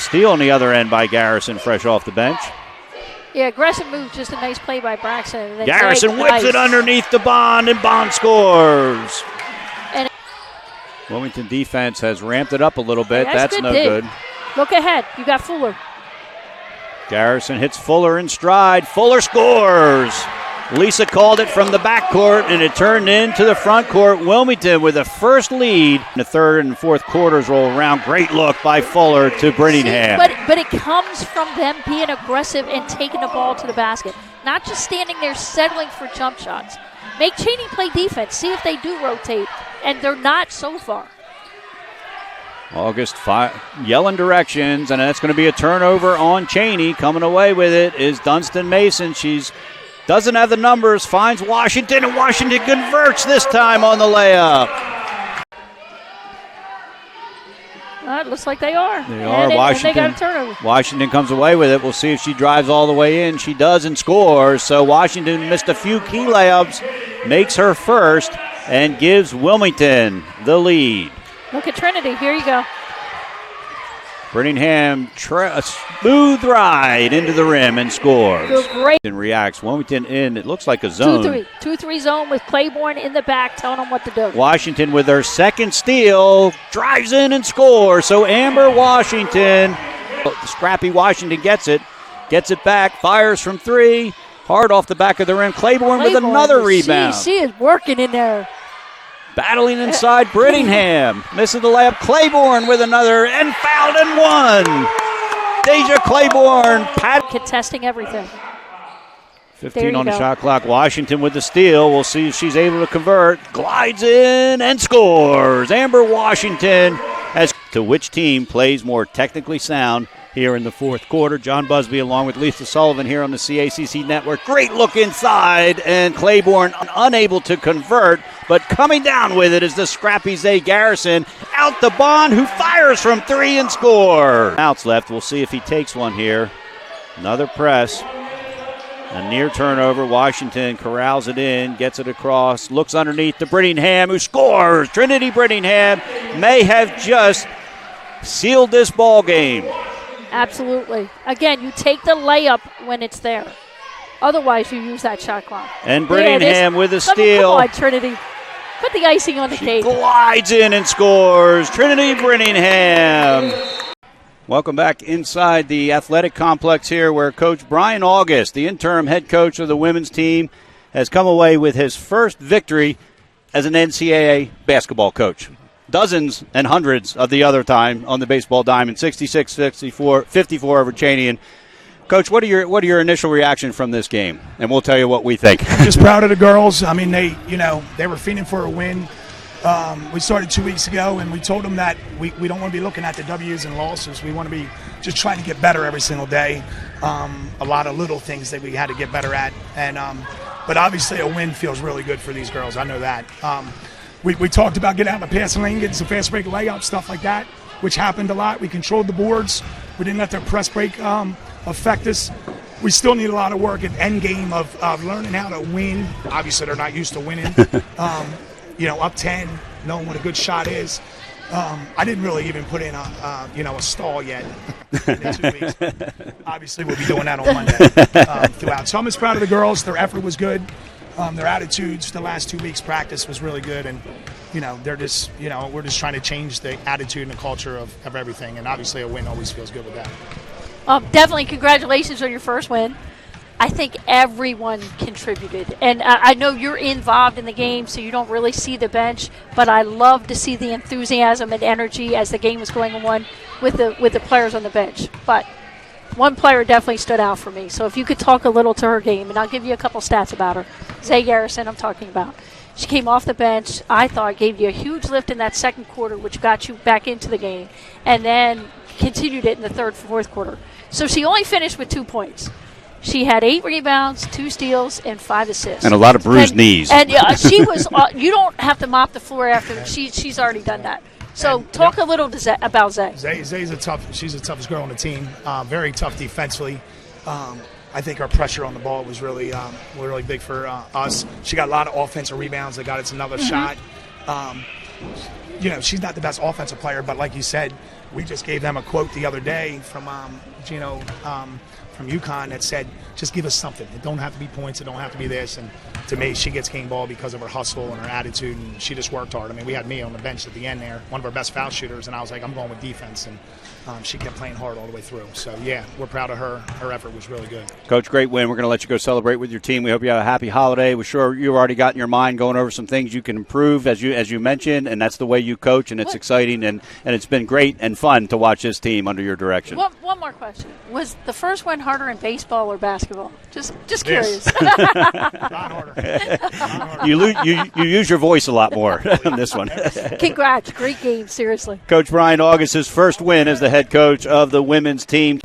steal on the other end by Garrison, fresh off the bench. Yeah, aggressive move, just a nice play by Braxton. And then Garrison whips it underneath the Bond, and Bond scores. And Wilmington defense has ramped it up a little bit. That's no good. Look ahead. You got Fuller. Garrison hits Fuller in stride. Fuller scores. Lisa called it from the backcourt, and it turned into the front court. Wilmington with a first lead. The third and fourth quarters roll around. Great look by Fuller to Brittingham. But it comes from them being aggressive and taking the ball to the basket. Not just standing there settling for jump shots. Make Cheyney play defense. See if they do rotate. And they're not so far. August yelling directions, and that's going to be a turnover on Cheyney. Coming away with it is Dunstan Mason. She's doesn't have the numbers, finds Washington, and Washington converts this time on the layup. It looks like they are. They are. Washington, they got a turnover. Washington comes away with it. We'll see if she drives all the way in. She does and scores. So Washington missed a few key layups, makes her first, and gives Wilmington the lead. Look at Trinity. Here you go. Brittingham, a smooth ride into the rim and scores. Great. And reacts. Wilmington in, it looks like a zone. 2-3 zone with Claiborne in the back telling them what to do. Washington with their second steal, drives in and scores. So Amber Washington, scrappy Washington gets it back, fires from three, hard off the back of the rim. Claiborne with another rebound. She is working in there. Battling inside Brittingham. Missing the layup. Claiborne with another and fouled and one. Deja Claiborne. Contesting everything. 15 on the shot clock. Washington with the steal. We'll see if she's able to convert. Glides in and scores. Amber Washington as to which team plays more technically sound here in the fourth quarter. John Busby along with Lisa Sullivan here on the CACC Network. Great look inside, and Claiborne unable to convert, but coming down with it is the scrappy Zay Garrison. Out the Bond, who fires from three and score. Outs left. We'll see if he takes one here. Another press. A near turnover. Washington corrals it in, gets it across, looks underneath to Brittingham, who scores. Trinity Brittingham may have just sealed this ball game. Absolutely. Again, you take the layup when it's there. Otherwise, you use that shot clock. And Brittingham with a steal. Come on, Trinity. Put the icing on the cake. Glides in and scores. Trinity Brittingham. Welcome back inside the athletic complex here where Coach Brian August, the interim head coach of the women's team, has come away with his first victory as an NCAA basketball coach. Dozens and hundreds of the other time on the baseball diamond, 66-54 over Cheyney. And Coach, what are your initial reaction from this game? And we'll tell you what we think. Just proud of the girls. I mean, they were fiending for a win. We started 2 weeks ago, and we told them that we don't want to be looking at the W's and losses. We want to be just trying to get better every single day. A lot of little things that we had to get better at, and but obviously a win feels really good for these girls. I know that. We talked about getting out in the passing lane, getting some fast break layups, stuff like that, which happened a lot. We controlled the boards. We didn't let their press break affect us. We still need a lot of work at end game of learning how to win. Obviously, they're not used to winning. Up 10, knowing what a good shot is. I didn't really even put in a stall yet in 2 weeks. Obviously, we'll be doing that on Monday throughout. So I'm just proud of the girls. Their effort was good. Their attitudes, the last 2 weeks practice was really good, and they're just we're just trying to change the attitude and the culture of everything, and obviously a win always feels good with that. Definitely congratulations on your first win. I think everyone contributed, and I know you're involved in the game, so you don't really see the bench, but I love to see the enthusiasm and energy as the game was going on with the players on the bench. But one player definitely stood out for me. So if you could talk a little to her game, and I'll give you a couple stats about her. Zay Garrison, I'm talking about. She came off the bench. I thought gave you a huge lift in that second quarter, which got you back into the game, and then continued it in the third, fourth quarter. So she only finished with 2 points. She had 8 rebounds, 2 steals, and 5 assists. And a lot of bruised knees. And she was. You don't have to mop the floor after she's already done that. So talk a little about Zay. She's the toughest girl on the team. Very tough defensively. I think our pressure on the ball was really big for us. She got a lot of offensive rebounds that got us another shot. She's not the best offensive player, but like you said, we just gave them a quote the other day from Gino from UConn that said, just give us something. It don't have to be points. It don't have to be this. And to me, she gets game ball because of her hustle and her attitude, and she just worked hard. I mean, we had me on the bench at the end there, one of our best foul shooters, and I was like, I'm going with defense. And she kept playing hard all the way through. So, yeah, we're proud of her. Her effort was really good. Coach, great win. We're going to let you go celebrate with your team. We hope you have a happy holiday. We're sure you've already got in your mind going over some things you can improve, as you mentioned, and that's the way you coach, and it's exciting, and it's been great and fun to watch this team under your direction. One more question. Was the first one harder in baseball or basketball? Just curious. Not harder. You use your voice a lot more on this one. Congrats. Great game, seriously. Coach Brian August's first win as the head coach of the women's team.